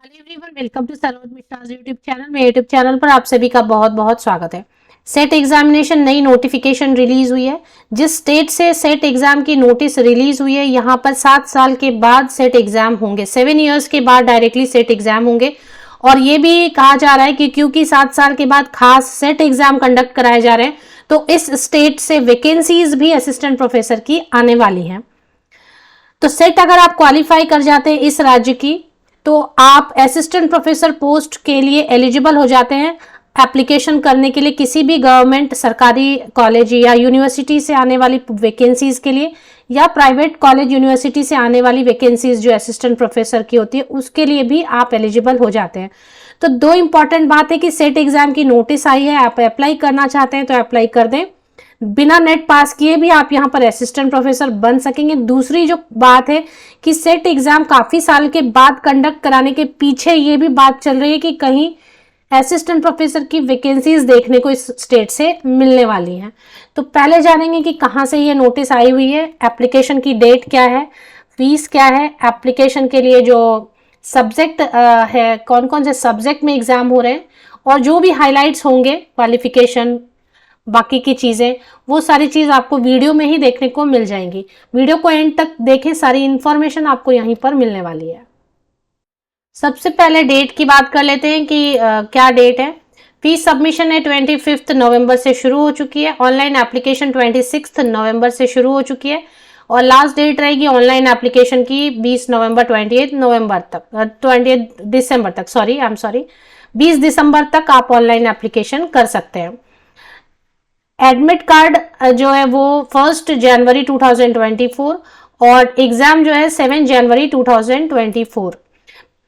Hello everyone, welcome to Saroj Mishra's YouTube channel. मेरे YouTube channel पर आप सभी का बहुत बहुत स्वागत है। सेट एग्जामिनेशन नई नोटिफिकेशन रिलीज हुई है। जिस स्टेट से सेट एग्जाम की नोटिस रिलीज हुई है, यहाँ पर 7 साल के बाद सेट एग्जाम होंगे। 7 इयर्स के बाद डायरेक्टली सेट एग्जाम होंगे। और ये भी कहा जा रहा है कि क्योंकि 7 साल के बाद खास सेट एग्जाम कंडक्ट कराए जा रहे हैं, तो इस स्टेट से वैकेंसीज भी असिस्टेंट प्रोफेसर की आने वाली हैं। तो सेट अगर आप क्वालिफाई कर जाते हैं इस राज्य की, तो आप असिस्टेंट प्रोफेसर पोस्ट के लिए एलिजिबल हो जाते हैं। एप्लीकेशन करने के लिए किसी भी गवर्नमेंट सरकारी कॉलेज या यूनिवर्सिटी से आने वाली वैकेंसीज के लिए, या प्राइवेट कॉलेज यूनिवर्सिटी से आने वाली वैकेंसीज जो असिस्टेंट प्रोफेसर की होती है, उसके लिए भी आप एलिजिबल हो जाते हैं। तो दो इंपॉर्टेंट बात है कि सेट एग्जाम की नोटिस आई है, आप अप्लाई करना चाहते हैं तो अप्लाई कर दें। बिना नेट पास किए भी आप यहाँ पर असिस्टेंट प्रोफेसर बन सकेंगे। दूसरी जो बात है कि सेट एग्जाम काफी साल के बाद कंडक्ट कराने के पीछे ये भी बात चल रही है कि कहीं असिस्टेंट प्रोफेसर की वैकेंसीज देखने को इस स्टेट से मिलने वाली हैं। तो पहले जानेंगे कि कहाँ से ये नोटिस आई हुई है, एप्लीकेशन की डेट क्या है, फीस क्या है, एप्लीकेशन के लिए जो सब्जेक्ट है, कौन कौन से सब्जेक्ट में एग्जाम हो रहे हैं, और जो भी हाईलाइट्स होंगे, क्वालिफिकेशन, बाकी की चीजें, वो सारी चीज आपको वीडियो में ही देखने को मिल जाएंगी। वीडियो को एंड तक देखें, सारी इंफॉर्मेशन आपको यहीं पर मिलने वाली है। सबसे पहले डेट की बात कर लेते हैं कि क्या डेट है। फीस सबमिशन है 25 नवंबर से शुरू हो चुकी है। ऑनलाइन एप्लीकेशन 26 नवंबर से शुरू हो चुकी है, और लास्ट डेट रहेगी ऑनलाइन एप्लीकेशन की 20 नवंबर 28 नवंबर तक, 28 दिसंबर तक, आई एम सॉरी 20 दिसंबर तक आप ऑनलाइन एप्लीकेशन कर सकते हैं। एडमिट कार्ड जो है वो 1 जनवरी 2024, और एग्जाम जो है 7 जनवरी 2024।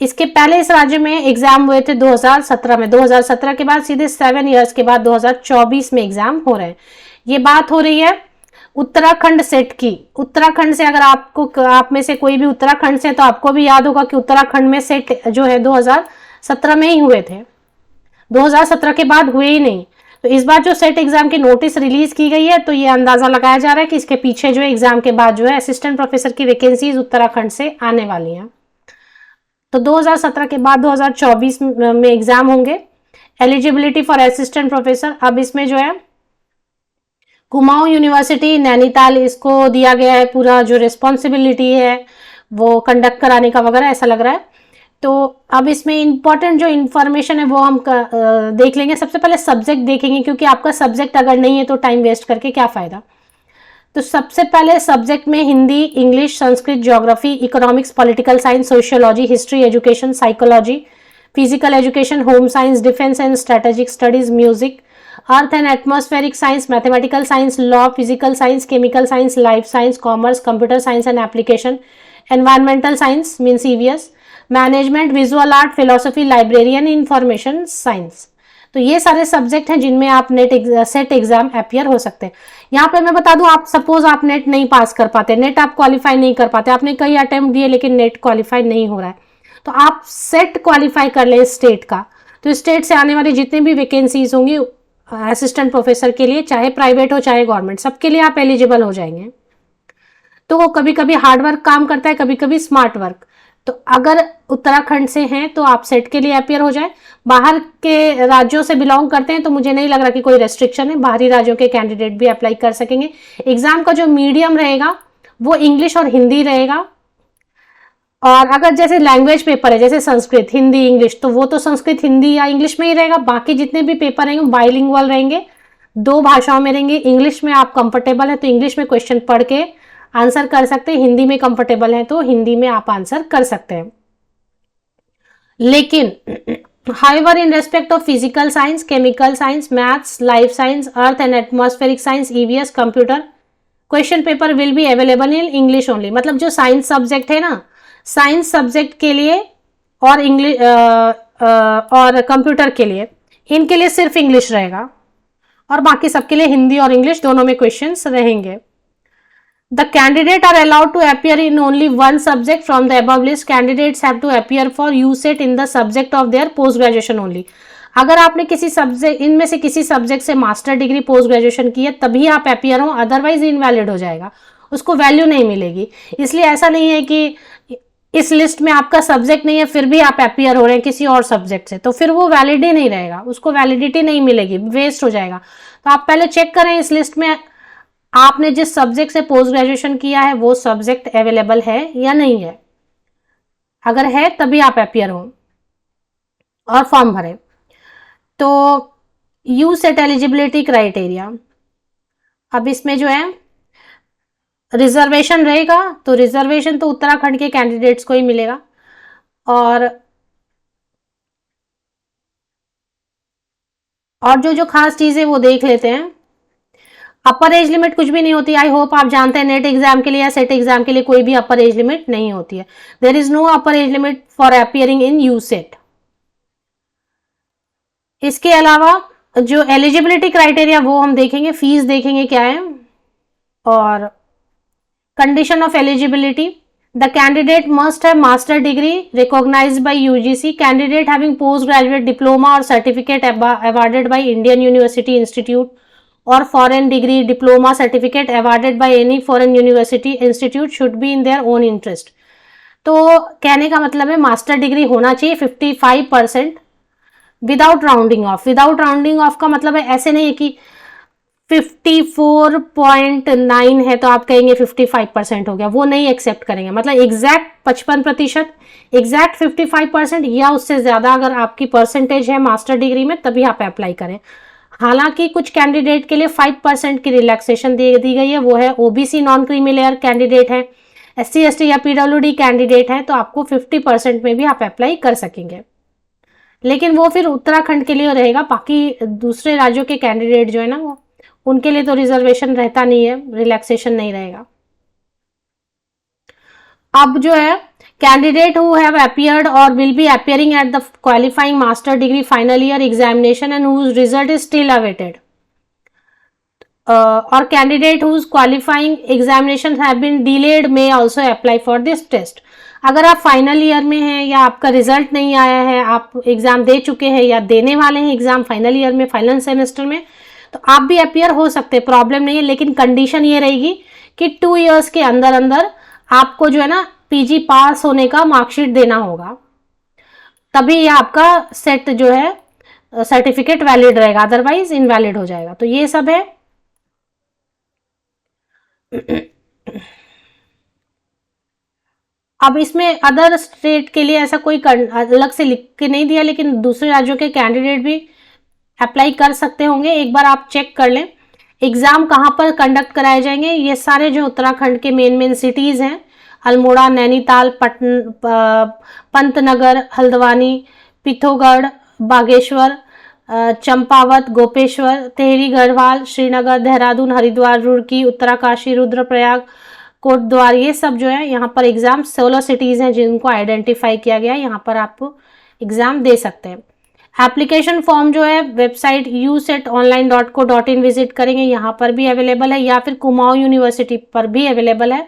इसके पहले इस राज्य में एग्जाम हुए थे 2017 में। 2017 के बाद सीधे 7 इयर्स के बाद 2024 में एग्जाम हो रहे हैं। ये बात हो रही है उत्तराखंड सेट की। उत्तराखंड से अगर आप में से कोई भी उत्तराखंड से, तो आपको भी याद होगा कि उत्तराखंड में सेट जो है 2017 में ही हुए थे, 2017 के बाद हुए ही नहीं। तो इस बार जो सेट एग्जाम की नोटिस रिलीज की गई है, तो ये अंदाजा लगाया जा रहा है कि इसके पीछे जो है एग्जाम के बाद जो है असिस्टेंट प्रोफेसर की वैकेंसीज उत्तराखंड से आने वाली हैं। तो 2017 के बाद 2024 में एग्जाम होंगे। एलिजिबिलिटी फॉर असिस्टेंट प्रोफेसर, अब इसमें जो है कुमाऊं यूनिवर्सिटी नैनीताल, इसको दिया गया है पूरा जो रिस्पॉन्सिबिलिटी है वो कंडक्ट कराने का वगैरह, ऐसा लग रहा है। तो अब इसमें इंपॉर्टेंट जो इन्फॉर्मेशन है वो हम देख लेंगे। सबसे पहले सब्जेक्ट देखेंगे, क्योंकि आपका सब्जेक्ट अगर नहीं है तो टाइम वेस्ट करके क्या फायदा। तो सबसे पहले सब्जेक्ट में Hindi, English, Sanskrit, geography, economics, political science, sociology, history, education, psychology, physical education, home science, defence and strategic studies, music, earth and atmospheric science, mathematical science, law, physical science, chemical science, life science, commerce, computer science and application, environmental science means EVS, management, visual art, philosophy, librarian, information science. तो ये सारे subject हैं जिनमें आप set exam appear हो सकते हैं। यहाँ पे मैं बता दूं, आप सपोज आप नेट नहीं पास कर पाते, नेट आप क्वालिफाई नहीं कर पाते, आपने कई अटेम्प्ट दिए लेकिन नेट क्वालिफाई नहीं हो रहा है, तो आप सेट क्वालिफाई कर ले स्टेट का। तो स्टेट से आने वाली जितनी भी वैकेंसीज होंगी असिस्टेंट प्रोफेसर के लिए, चाहे प्राइवेट हो चाहे गवर्नमेंट, सबके लिए आप एलिजिबल हो जाएंगे। तो वो कभी कभी हार्ड वर्क काम करता है, कभी कभी स्मार्ट वर्क। तो अगर उत्तराखंड से हैं तो आप सेट के लिए अपियर हो जाए। बाहर के राज्यों से बिलोंग करते हैं तो मुझे नहीं लग रहा कि कोई रेस्ट्रिक्शन है, बाहरी राज्यों के कैंडिडेट भी अप्लाई कर सकेंगे। एग्जाम का जो मीडियम रहेगा वो इंग्लिश और हिंदी रहेगा, और अगर जैसे लैंग्वेज पेपर है जैसे संस्कृत, हिंदी, इंग्लिश, तो वो तो संस्कृत, हिंदी या इंग्लिश में ही रहेगा। बाकी जितने भी पेपर रहेंगे बाइलिंगुअल रहेंगे, 2 भाषाओं में रहेंगे। इंग्लिश में आप कंफर्टेबल है तो इंग्लिश में क्वेश्चन पढ़ के आंसर कर सकते हैं, हिंदी में कंफर्टेबल है तो हिंदी में आप आंसर कर सकते हैं। लेकिन however in respect of physical science, chemical science, maths, life science, earth and atmospheric science, EVS, computer, question paper will be available in English only. मतलब जो साइंस सब्जेक्ट है ना, साइंस सब्जेक्ट के लिए और इंग्लिश और कंप्यूटर के लिए, इनके लिए सिर्फ इंग्लिश रहेगा, और बाकी सबके लिए हिंदी और इंग्लिश दोनों में क्वेश्चंस रहेंगे। The candidate are allowed to appear in only one subject from the above list. Candidates have to appear for USET in the subject of their post graduation only. अगर आपने किसी सब्जेक्ट, इनमें से किसी subject से master degree, post graduation की है, तभी आप अपियर हो, अदरवाइज इनवैलिड हो जाएगा, उसको वैल्यू नहीं मिलेगी। इसलिए ऐसा नहीं है कि इस लिस्ट में आपका सब्जेक्ट नहीं है फिर भी आप अपीयर हो रहे हैं किसी और सब्जेक्ट से, तो फिर वो वैलिड ही नहीं रहेगा, उसको वैलिडिटी नहीं मिलेगी, वेस्ट हो जाएगा। तो आप पहले चेक करें इस लिस्ट में आपने जिस सब्जेक्ट से पोस्ट ग्रेजुएशन किया है वो सब्जेक्ट अवेलेबल है या नहीं है। अगर है तभी आप अपीयर हो और फॉर्म भरें। तो यू सेट एलिजिबिलिटी क्राइटेरिया, अब इसमें जो है रिजर्वेशन रहेगा, तो रिजर्वेशन तो उत्तराखंड के कैंडिडेट्स को ही मिलेगा। और जो जो खास चीजें वो देख लेते हैं। अपर एज लिमिट कुछ भी नहीं होती, आई होप आप जानते हैं नेट एग्जाम के लिए या सेट एग्जाम के लिए कोई भी अपर एज लिमिट नहीं होती है। There is no upper age limit for appearing in U SET. इसके अलावा जो एलिजिबिलिटी क्राइटेरिया वो हम देखेंगे, फीस देखेंगे क्या है, और condition of eligibility, the candidate must have master degree recognised by UGC, candidate having post graduate diploma और certificate awarded by Indian university institute or foreign degree diploma certificate awarded by any foreign university institute should be in their own interest। तो कहने का मतलब है master degree होना चाहिए 55% without rounding off. Without rounding off का मतलब है ऐसे नहीं है कि 54.9 है तो आप कहेंगे 55% हो गया, वो नहीं एक्सेप्ट करेंगे। मतलब एग्जैक्ट 55%, एग्जैक्ट 55% या उससे ज्यादा अगर आपकी परसेंटेज है मास्टर डिग्री में तभी आप अप्लाई करें। हालांकि कुछ कैंडिडेट के लिए 5% की रिलैक्सेशन दी गई है, वो है OBC non creamy layer candidate है, एससी एसटी या पीडब्ल्यूडी कैंडिडेट है, तो आपको 50% में भी आप अप्लाई कर सकेंगे। लेकिन वो फिर उत्तराखंड के लिए रहेगा, बाकी दूसरे राज्यों के कैंडिडेट जो है ना वो उनके लिए तो रिजर्वेशन रहता नहीं है, रिलैक्सेशन नहीं रहेगा। अब जो है candidate who have appeared or will be appearing at the qualifying master degree final year examination and whose result is still awaited, or candidate whose qualifying examinations have been delayed may also apply for this test। अगर आप final year में हैं या आपका result नहीं आया है, आप एग्जाम दे चुके हैं या देने वाले हैं एग्जाम फाइनल ईयर में, फाइनल सेमेस्टर में, तो आप भी अपीयर हो सकते हैं, प्रॉब्लम नहीं है। लेकिन कंडीशन ये रहेगी कि 2 इयर्स के अंदर अंदर आपको जो है ना पीजी पास होने का मार्कशीट देना होगा, तभी ये आपका सेट जो है सर्टिफिकेट वैलिड रहेगा, अदरवाइज इनवैलिड हो जाएगा। तो ये सब है। अब इसमें अदर स्टेट के लिए ऐसा कोई अलग से लिख के नहीं दिया, लेकिन दूसरे राज्यों के कैंडिडेट भी अप्लाई कर सकते होंगे। एक बार आप चेक कर लें एग्जाम कहाँ पर कंडक्ट कराए जाएंगे। ये सारे जो उत्तराखंड के मेन सिटीज हैं, अल्मोड़ा, नैनीताल, पंतनगर, हल्द्वानी, पिथौरागढ़, बागेश्वर, चंपावत, गोपेश्वर, टिहरी, गढ़वाल, श्रीनगर, देहरादून, हरिद्वार, रुड़की, उत्तरकाशी, रुद्रप्रयाग, कोटद्वार, ये सब जो है यहाँ पर एग्जाम 16 सिटीज हैं जिनको आइडेंटिफाई किया गया है, यहाँ पर आप एग्जाम दे सकते हैं। एप्लीकेशन फॉर्म जो है वेबसाइट usetonline.co.in विजिट करेंगे, यहाँ पर भी अवेलेबल है, या फिर कुमाऊं यूनिवर्सिटी पर भी अवेलेबल है।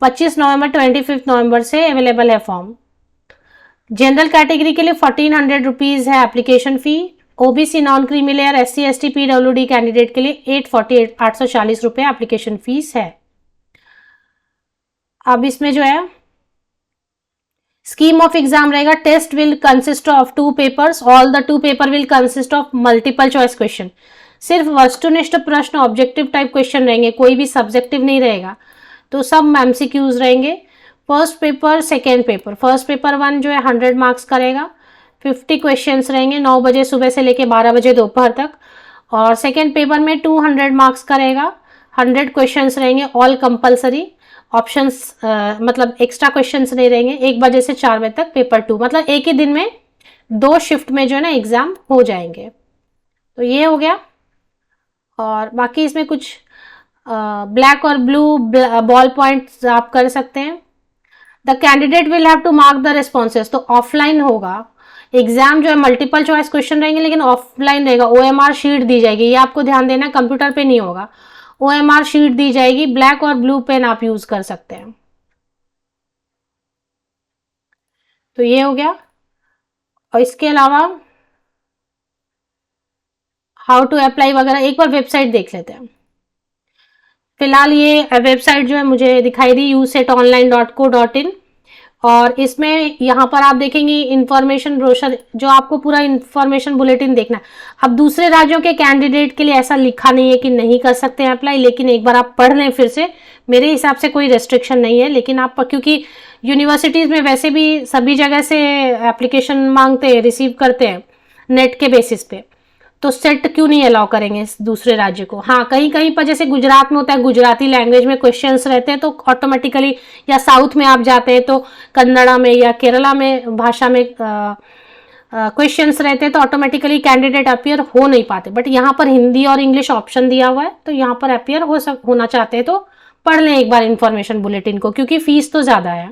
25 नवंबर 25 नवंबर से अवेलेबल है फॉर्म। जनरल कैटेगरी के लिए 1400 रुपीज है application fee. OBC non creamy layer, SC ST PWD candidate के लिए 840 रुपए एप्लीकेशन फीस है। अब इसमें जो है स्कीम ऑफ एग्जाम रहेगा। Test will consist of 2 papers, all the 2 paper will consist of multiple choice question. सिर्फ वस्तुनिष्ठ प्रश्न, ऑब्जेक्टिव टाइप क्वेश्चन रहेंगे, कोई भी सब्जेक्टिव नहीं रहेगा, तो सब एमसीक्यूज रहेंगे। First paper, second paper, first paper 1 जो है 100 मार्क्स का रहेगा, 50 क्वेश्चंस रहेंगे 9 बजे सुबह से लेके 12 बजे दोपहर तक। और सेकेंड पेपर में 200 मार्क्स का रहेगा, 100 क्वेश्चंस रहेंगे, ऑल कंपलसरी, ऑप्शंस मतलब एक्स्ट्रा क्वेश्चंस नहीं रहेंगे। 1 बजे से 4 बजे तक पेपर 2, मतलब एक ही दिन में 2 शिफ्ट में जो है ना एग्जाम हो जाएंगे। तो ये हो गया। और बाकी इसमें कुछ ब्लैक और ब्लू बॉल पॉइंट्स आप कर सकते हैं। The candidate will have to mark the responses, तो ऑफलाइन होगा एग्जाम जो है, मल्टीपल चॉइस क्वेश्चन रहेंगे लेकिन ऑफलाइन रहेगा। ओएमआर शीट दी जाएगी, ये आपको ध्यान देना, कंप्यूटर पे नहीं होगा, ओएमआर शीट दी जाएगी। ब्लैक और ब्लू पेन आप यूज कर सकते हैं। तो ये हो गया। और इसके अलावा हाउ टू अप्लाई वगैरह एक बार वेबसाइट देख लेते हैं। फिलहाल ये वेबसाइट जो है मुझे दिखाई दी usetonline.co.in। और इसमें यहाँ पर आप देखेंगे इंफॉर्मेशन ब्रोशर, जो आपको पूरा इंफॉर्मेशन बुलेटिन देखना है। अब दूसरे राज्यों के कैंडिडेट के लिए ऐसा लिखा नहीं है कि नहीं कर सकते हैं अप्लाई, लेकिन एक बार आप पढ़ लें फिर से, मेरे हिसाब से कोई रेस्ट्रिक्शन नहीं है। लेकिन आप, क्योंकि यूनिवर्सिटीज़ में वैसे भी सभी जगह से एप्लीकेशन मांगते हैं, रिसीव करते हैं नेट के बेसिस पे, तो सेट क्यों नहीं अलाउ करेंगे इस दूसरे राज्य को। हाँ, कहीं कहीं पर जैसे गुजरात में होता है, गुजराती लैंग्वेज में क्वेश्चंस रहते हैं तो ऑटोमेटिकली, या साउथ में आप जाते हैं तो कन्नड़ा में या केरला में भाषा में क्वेश्चंस रहते हैं तो ऑटोमेटिकली कैंडिडेट अपियर हो नहीं पाते। बट यहाँ पर हिंदी और इंग्लिश ऑप्शन दिया हुआ है, तो यहाँ पर अपियर होना चाहते हैं तो पढ़ लें एक बार इन्फॉर्मेशन बुलेटिन को, क्योंकि फीस तो ज़्यादा है।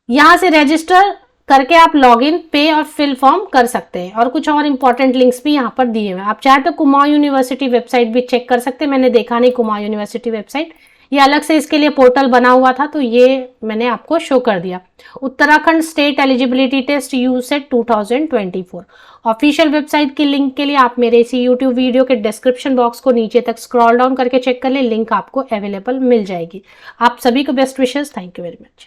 यहाँ से रजिस्टर करके आप लॉगिन, पे और फिल फॉर्म कर सकते हैं। और कुछ और इंपॉर्टेंट लिंक्स भी यहाँ पर दिए हुए हैं। आप चाहे तो कुमाऊं यूनिवर्सिटी वेबसाइट भी चेक कर सकते हैं। मैंने देखा नहीं कुमाऊं यूनिवर्सिटी वेबसाइट, ये अलग से इसके लिए पोर्टल बना हुआ था, तो ये मैंने आपको शो कर दिया। Uttarakhand state eligibility test USET 2024 official website की लिंक के लिए आप मेरे इसी यूट्यूब वीडियो के डिस्क्रिप्शन बॉक्स को नीचे तक स्क्रॉल डाउन करके चेक कर ले, लिंक आपको अवेलेबल मिल जाएगी। आप सभी को best wishes, thank you very much.